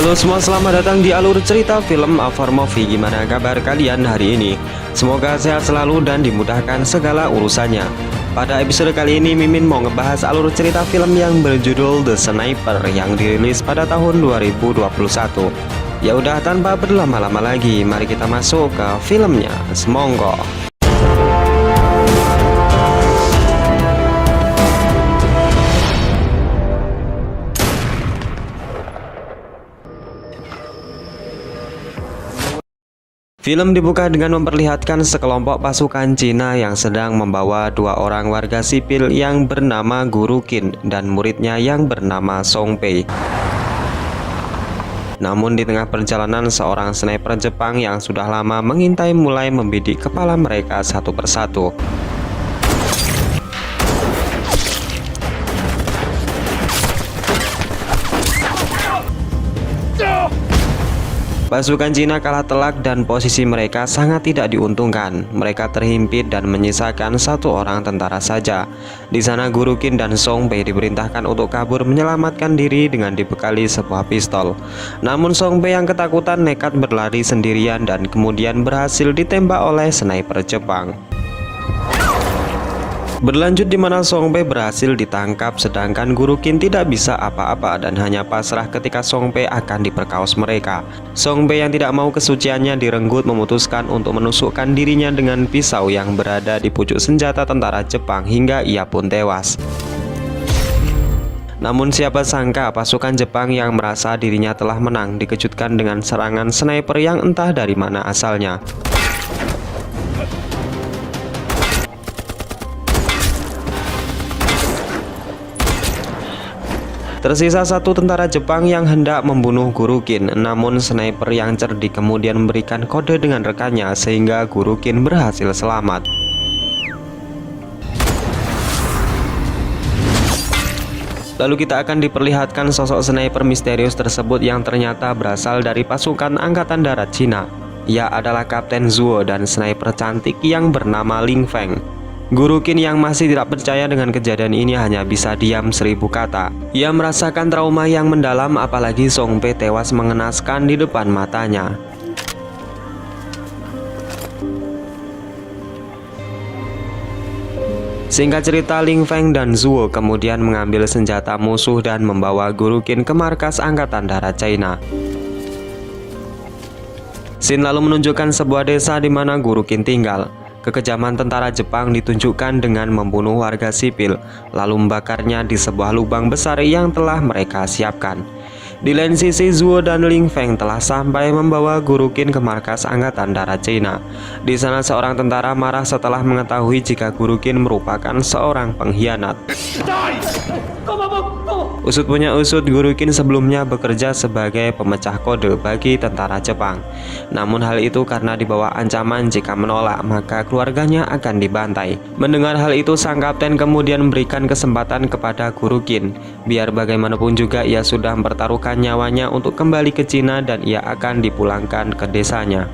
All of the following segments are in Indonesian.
Halo semua, selamat datang di alur cerita film A For Movie. Gimana kabar kalian hari ini? Semoga sehat selalu dan dimudahkan segala urusannya. Pada episode kali ini Mimin mau ngebahas alur cerita film yang berjudul The Sniper yang dirilis pada tahun 2021. Ya udah, tanpa berlama-lama lagi, mari kita masuk ke filmnya. Semonggo. Film dibuka dengan memperlihatkan sekelompok pasukan Cina yang sedang membawa dua orang warga sipil yang bernama Guru Qin dan muridnya yang bernama Song Pei. Namun di tengah perjalanan, seorang sniper Jepang yang sudah lama mengintai mulai membidik kepala mereka satu persatu. Pasukan Cina kalah telak dan posisi mereka sangat tidak diuntungkan. Mereka terhimpit dan menyisakan satu orang tentara saja. Di sana Guru Qin dan Song Pei diperintahkan untuk kabur menyelamatkan diri dengan dibekali sebuah pistol. Namun Song Pei yang ketakutan nekat berlari sendirian dan kemudian berhasil ditembak oleh sniper Jepang. Berlanjut di mana Song Pei berhasil ditangkap sedangkan Guru Qin tidak bisa apa-apa dan hanya pasrah ketika Song Pei akan diperkaos mereka. Song Pei yang tidak mau kesuciannya direnggut memutuskan untuk menusukkan dirinya dengan pisau yang berada di pucuk senjata tentara Jepang hingga ia pun tewas. Namun siapa sangka pasukan Jepang yang merasa dirinya telah menang dikejutkan dengan serangan sniper yang entah dari mana asalnya. Tersisa satu tentara Jepang yang hendak membunuh Guru Qin, namun sniper yang cerdik kemudian memberikan kode dengan rekannya sehingga Guru Qin berhasil selamat. Lalu kita akan diperlihatkan sosok sniper misterius tersebut yang ternyata berasal dari pasukan Angkatan Darat Cina. Ia adalah Kapten Zuo dan sniper cantik yang bernama Ling Feng. Guru Qin yang masih tidak percaya dengan kejadian ini hanya bisa diam 1000 kata. Ia merasakan trauma yang mendalam apalagi Song Pei tewas mengenaskan di depan matanya. Singkat cerita, Ling Feng dan Zuo kemudian mengambil senjata musuh dan membawa Guru Qin ke markas Angkatan Darat China. Scene lalu menunjukkan sebuah desa di mana Guru Qin tinggal. Kekejaman tentara Jepang ditunjukkan dengan membunuh warga sipil, lalu membakarnya di sebuah lubang besar yang telah mereka siapkan. Di lain sisi, Zuo dan Ling Feng telah sampai membawa Guru Qin ke markas Angkatan Darat China. Di sana seorang tentara marah setelah mengetahui jika Guru Qin merupakan seorang pengkhianat. Usut punya usut, Guru Qin sebelumnya bekerja sebagai pemecah kode bagi tentara Jepang. Namun hal itu karena di bawah ancaman jika menolak maka keluarganya akan dibantai. Mendengar hal itu, sang kapten kemudian memberikan kesempatan kepada Guru Qin. Biar bagaimanapun juga ia sudah mempertaruhkan nyawanya untuk kembali ke Cina dan ia akan dipulangkan ke desanya.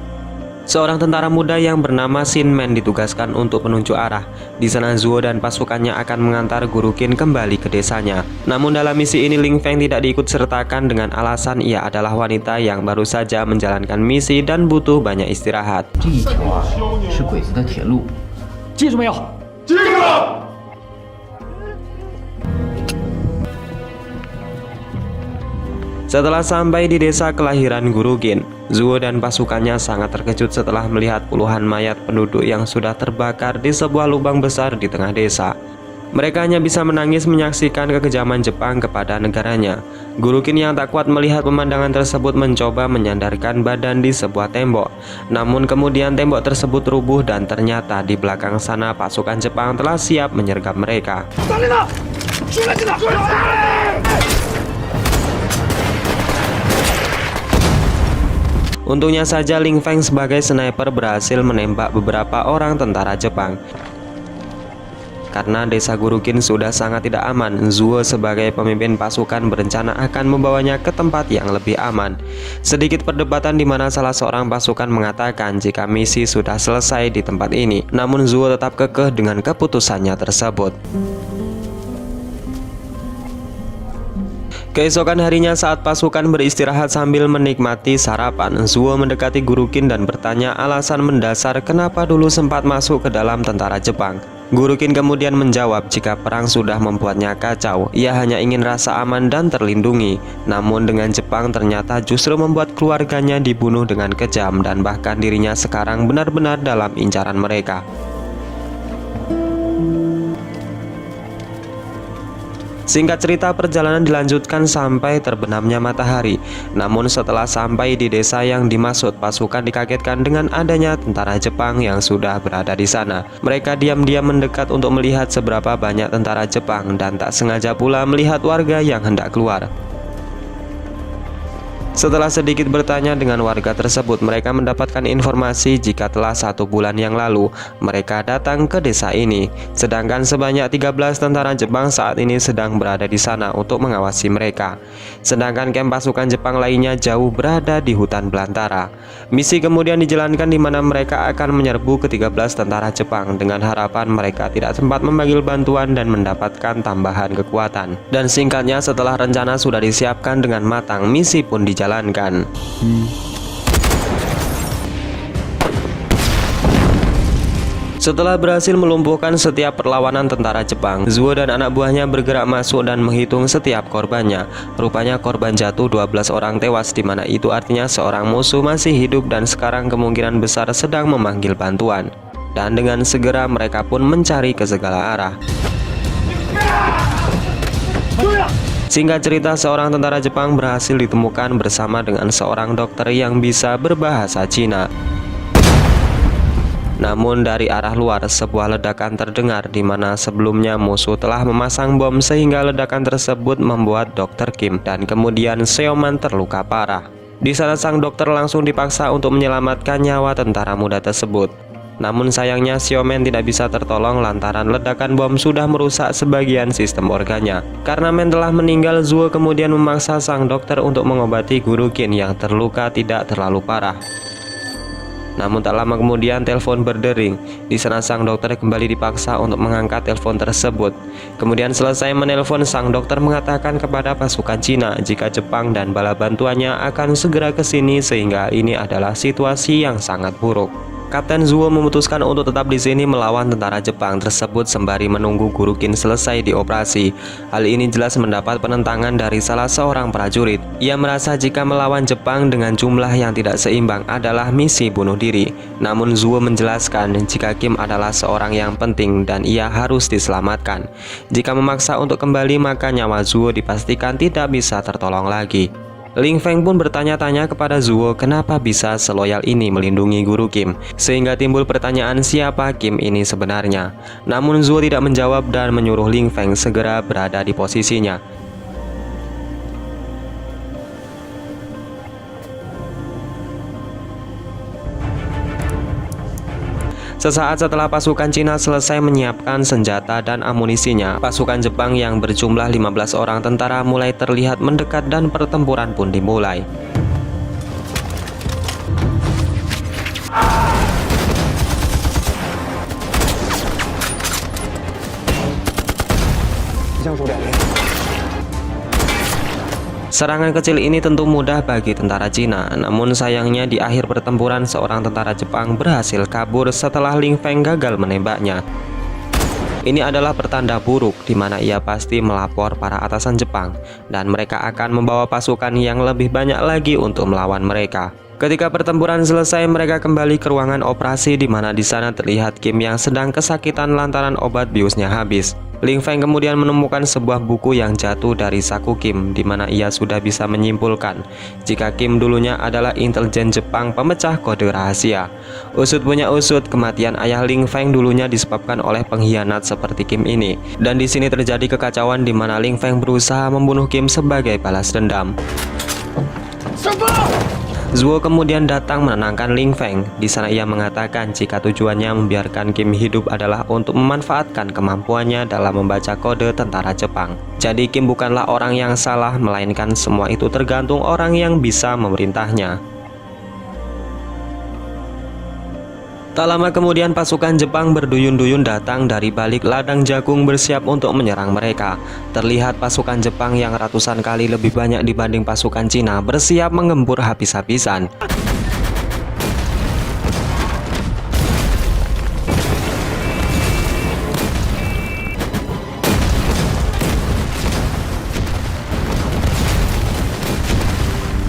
Seorang tentara muda yang bernama Sin Men ditugaskan untuk penunjuk arah. Di sana Zuo dan pasukannya akan mengantar Guru Qin kembali ke desanya. Namun dalam misi ini Ling Feng tidak diikut sertakan dengan alasan ia adalah wanita yang baru saja menjalankan misi dan butuh banyak istirahat. Setelah sampai di desa kelahiran Guru Qin, Zuo dan pasukannya sangat terkejut setelah melihat puluhan mayat penduduk yang sudah terbakar di sebuah lubang besar di tengah desa. Mereka hanya bisa menangis menyaksikan kekejaman Jepang kepada negaranya. Guru Qin yang tak kuat melihat pemandangan tersebut mencoba menyandarkan badan di sebuah tembok. Namun kemudian tembok tersebut rubuh dan ternyata di belakang sana pasukan Jepang telah siap menyergap mereka. Untungnya saja Ling Feng sebagai sniper berhasil menembak beberapa orang tentara Jepang. Karena desa Guru Qin sudah sangat tidak aman, Zuo sebagai pemimpin pasukan berencana akan membawanya ke tempat yang lebih aman. Sedikit perdebatan di mana salah seorang pasukan mengatakan jika misi sudah selesai di tempat ini. Namun Zuo tetap kekeh dengan keputusannya tersebut. Keesokan harinya saat pasukan beristirahat sambil menikmati sarapan, Zuo mendekati Guru Qin dan bertanya alasan mendasar kenapa dulu sempat masuk ke dalam tentara Jepang. Guru Qin kemudian menjawab jika perang sudah membuatnya kacau, ia hanya ingin rasa aman dan terlindungi. Namun dengan Jepang ternyata justru membuat keluarganya dibunuh dengan kejam dan bahkan dirinya sekarang benar-benar dalam incaran mereka. Singkat cerita, perjalanan dilanjutkan sampai terbenamnya matahari. Namun setelah sampai di desa yang dimaksud, pasukan dikagetkan dengan adanya tentara Jepang yang sudah berada di sana. Mereka diam-diam mendekat untuk melihat seberapa banyak tentara Jepang dan tak sengaja pula melihat warga yang hendak keluar. Setelah sedikit bertanya dengan warga tersebut, mereka mendapatkan informasi jika telah 1 bulan yang lalu mereka datang ke desa ini. Sedangkan sebanyak 13 tentara Jepang saat ini sedang berada di sana untuk mengawasi mereka. Sedangkan kamp pasukan Jepang lainnya jauh berada di hutan belantara. Misi kemudian dijalankan di mana mereka akan menyerbu ke-13 tentara Jepang dengan harapan mereka tidak sempat memanggil bantuan dan mendapatkan tambahan kekuatan. Dan singkatnya, setelah rencana sudah disiapkan dengan matang, misi pun dijalankan. Setelah berhasil melumpuhkan setiap perlawanan tentara Jepang, Zuo dan anak buahnya bergerak masuk dan menghitung setiap korbannya. Rupanya korban jatuh 12 orang tewas, di mana itu artinya seorang musuh masih hidup dan sekarang kemungkinan besar sedang memanggil bantuan. Dan dengan segera mereka pun mencari ke segala arah. Singkat cerita, seorang tentara Jepang berhasil ditemukan bersama dengan seorang dokter yang bisa berbahasa Cina. Namun dari arah luar sebuah ledakan terdengar di mana sebelumnya musuh telah memasang bom sehingga ledakan tersebut membuat Dr. Kim dan kemudian Seoman terluka parah. Di sana sang dokter langsung dipaksa untuk menyelamatkan nyawa tentara muda tersebut. Namun sayangnya Xiaomen tidak bisa tertolong lantaran ledakan bom sudah merusak sebagian sistem organnya. Karena Men telah meninggal, Zuo kemudian memaksa sang dokter untuk mengobati Guru Qin yang terluka tidak terlalu parah. Namun tak lama kemudian telepon berdering. Di sana sang dokter kembali dipaksa untuk mengangkat telepon tersebut. Kemudian selesai menelpon, sang dokter mengatakan kepada pasukan Cina jika Jepang dan bala bantuannya akan segera ke sini sehingga ini adalah situasi yang sangat buruk. Kapten Zuo memutuskan untuk tetap di sini melawan tentara Jepang tersebut sembari menunggu Guru Qin selesai dioperasi. Hal ini jelas mendapat penentangan dari salah seorang prajurit. Ia merasa jika melawan Jepang dengan jumlah yang tidak seimbang adalah misi bunuh diri. Namun Zuo menjelaskan jika Kim adalah seorang yang penting dan ia harus diselamatkan. Jika memaksa untuk kembali maka nyawa Zuo dipastikan tidak bisa tertolong lagi. Ling Feng pun bertanya-tanya kepada Zuo kenapa bisa seloyal ini melindungi Guru Kim, sehingga timbul pertanyaan siapa Kim ini sebenarnya. Namun Zuo tidak menjawab dan menyuruh Ling Feng segera berada di posisinya. Sesaat setelah pasukan Cina selesai menyiapkan senjata dan amunisinya, pasukan Jepang yang berjumlah 15 orang tentara mulai terlihat mendekat dan pertempuran pun dimulai. Serangan kecil ini tentu mudah bagi tentara Cina, namun sayangnya di akhir pertempuran seorang tentara Jepang berhasil kabur setelah Ling Feng gagal menembaknya. Ini adalah pertanda buruk di mana ia pasti melapor para atasan Jepang dan mereka akan membawa pasukan yang lebih banyak lagi untuk melawan mereka. Ketika pertempuran selesai, mereka kembali ke ruangan operasi di mana di sana terlihat Kim yang sedang kesakitan lantaran obat biusnya habis. Ling Feng kemudian menemukan sebuah buku yang jatuh dari saku Kim, di mana ia sudah bisa menyimpulkan jika Kim dulunya adalah intelijen Jepang pemecah kode rahasia. Usut punya usut, kematian ayah Ling Feng dulunya disebabkan oleh pengkhianat seperti Kim ini. Dan di sini terjadi kekacauan di mana Ling Feng berusaha membunuh Kim sebagai balas dendam. Zuo kemudian datang menenangkan Ling Feng. Di sana ia mengatakan jika tujuannya membiarkan Kim hidup adalah untuk memanfaatkan kemampuannya dalam membaca kode tentara Jepang. Jadi Kim bukanlah orang yang salah, melainkan semua itu tergantung orang yang bisa memerintahnya. Tak lama kemudian pasukan Jepang berduyun-duyun datang dari balik ladang jagung bersiap untuk menyerang mereka. Terlihat pasukan Jepang yang ratusan kali lebih banyak dibanding pasukan Cina bersiap menggempur habis-habisan.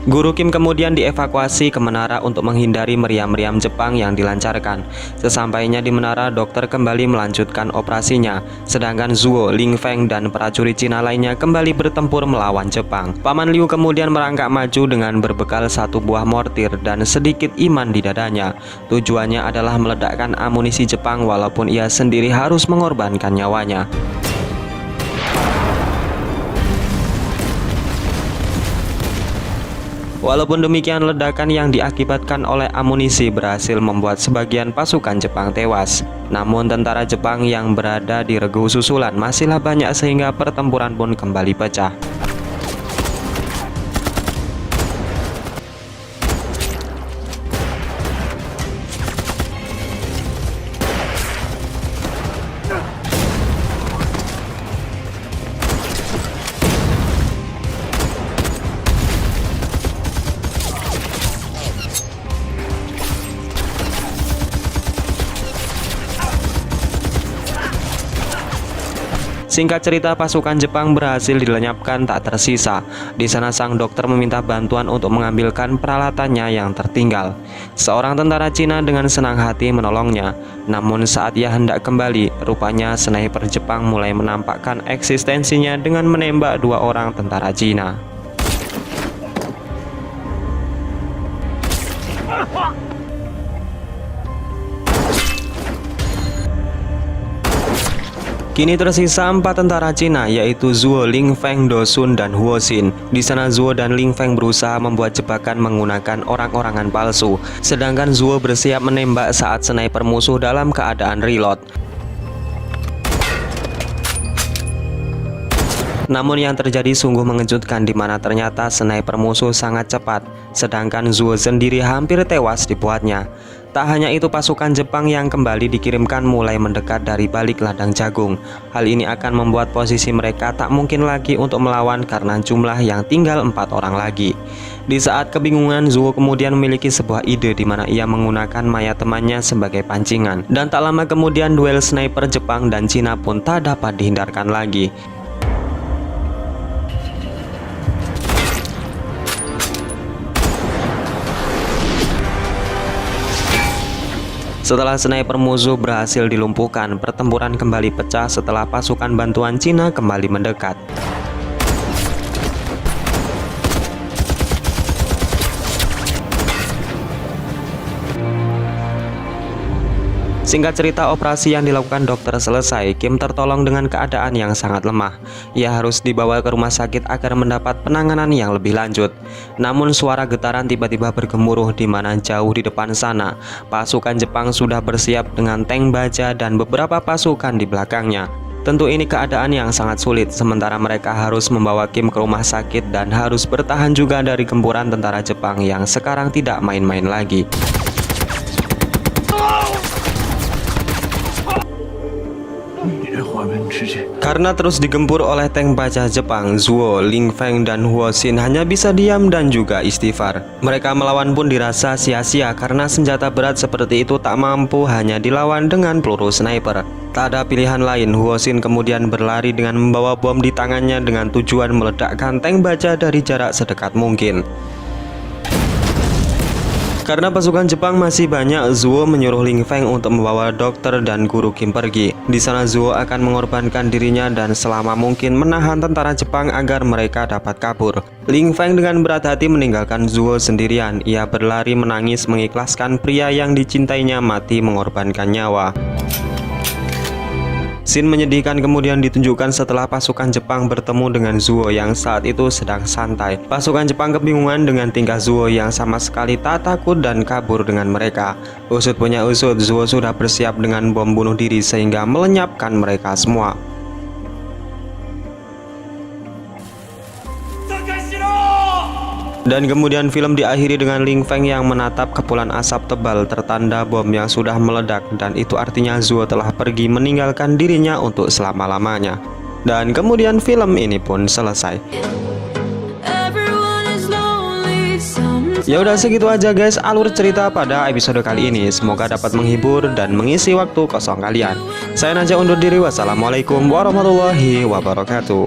Guru Kim kemudian dievakuasi ke menara untuk menghindari meriam-meriam Jepang yang dilancarkan. Sesampainya di menara, dokter kembali melanjutkan operasinya, sedangkan Zuo, Ling Feng, dan prajurit Cina lainnya kembali bertempur melawan Jepang. Paman Liu kemudian merangkak maju dengan berbekal satu buah mortir dan sedikit iman di dadanya. Tujuannya adalah meledakkan amunisi Jepang walaupun ia sendiri harus mengorbankan nyawanya. Walaupun demikian, ledakan yang diakibatkan oleh amunisi berhasil membuat sebagian pasukan Jepang tewas. Namun tentara Jepang yang berada di regu susulan masihlah banyak sehingga pertempuran pun kembali pecah. Singkat cerita, pasukan Jepang berhasil dilenyapkan tak tersisa. Di sana sang dokter meminta bantuan untuk mengambilkan peralatannya yang tertinggal. Seorang tentara Cina dengan senang hati menolongnya. Namun saat ia hendak kembali, rupanya sniper Jepang mulai menampakkan eksistensinya dengan menembak dua orang tentara Cina. Kini tersisa 4 tentara Cina, yaitu Zuo, Ling Feng, Do Sun, dan Huo Xin. Di sana Zuo dan Ling Feng berusaha membuat jebakan menggunakan orang-orangan palsu, sedangkan Zuo bersiap menembak saat sniper musuh dalam keadaan reload. Namun yang terjadi sungguh mengejutkan, di mana ternyata sniper musuh sangat cepat, sedangkan Zuo sendiri hampir tewas dibuatnya. Tak hanya itu, pasukan Jepang yang kembali dikirimkan mulai mendekat dari balik ladang jagung. Hal ini akan membuat posisi mereka tak mungkin lagi untuk melawan karena jumlah yang tinggal 4 orang lagi. Di saat kebingungan, Zuo kemudian memiliki sebuah ide di mana ia menggunakan mayat temannya sebagai pancingan. Dan tak lama kemudian duel sniper Jepang dan Cina pun tak dapat dihindarkan lagi. Setelah sniper musuh berhasil dilumpuhkan, pertempuran kembali pecah setelah pasukan bantuan Cina kembali mendekat. Singkat cerita, operasi yang dilakukan dokter selesai. Kim tertolong dengan keadaan yang sangat lemah. Ia harus dibawa ke rumah sakit agar mendapat penanganan yang lebih lanjut. Namun suara getaran tiba-tiba bergemuruh di mana jauh di depan sana, pasukan Jepang sudah bersiap dengan tank baja dan beberapa pasukan di belakangnya. Tentu ini keadaan yang sangat sulit, sementara mereka harus membawa Kim ke rumah sakit dan harus bertahan juga dari gempuran tentara Jepang yang sekarang tidak main-main lagi. Karena terus digempur oleh tank baja Jepang, Zuo, Ling Feng, dan Huo Xin hanya bisa diam dan juga istighfar. Mereka melawan pun dirasa sia-sia karena senjata berat seperti itu tak mampu hanya dilawan dengan peluru sniper. Tak ada pilihan lain, Huo Xin kemudian berlari dengan membawa bom di tangannya dengan tujuan meledakkan tank baja dari jarak sedekat mungkin. Karena pasukan Jepang masih banyak, Zuo menyuruh Ling Feng untuk membawa dokter dan guru Kim pergi. Di sana Zuo akan mengorbankan dirinya dan selama mungkin menahan tentara Jepang agar mereka dapat kabur. Ling Feng dengan berat hati meninggalkan Zuo sendirian. Ia berlari menangis mengikhlaskan pria yang dicintainya mati mengorbankan nyawa. Scene menyedihkan kemudian ditunjukkan setelah pasukan Jepang bertemu dengan Zuo yang saat itu sedang santai. Pasukan Jepang kebingungan dengan tingkah Zuo yang sama sekali tak takut dan kabur dengan mereka. Usut punya usut, Zuo sudah bersiap dengan bom bunuh diri sehingga melenyapkan mereka semua. Dan kemudian film diakhiri dengan Ling Feng yang menatap kepulan asap tebal tertanda bom yang sudah meledak, dan itu artinya Zuo telah pergi meninggalkan dirinya untuk selama-lamanya. Dan kemudian film ini pun selesai. Ya udah, segitu aja guys alur cerita pada episode kali ini. Semoga dapat menghibur dan mengisi waktu kosong kalian. Saya Najah undur diri. Wassalamualaikum warahmatullahi wabarakatuh.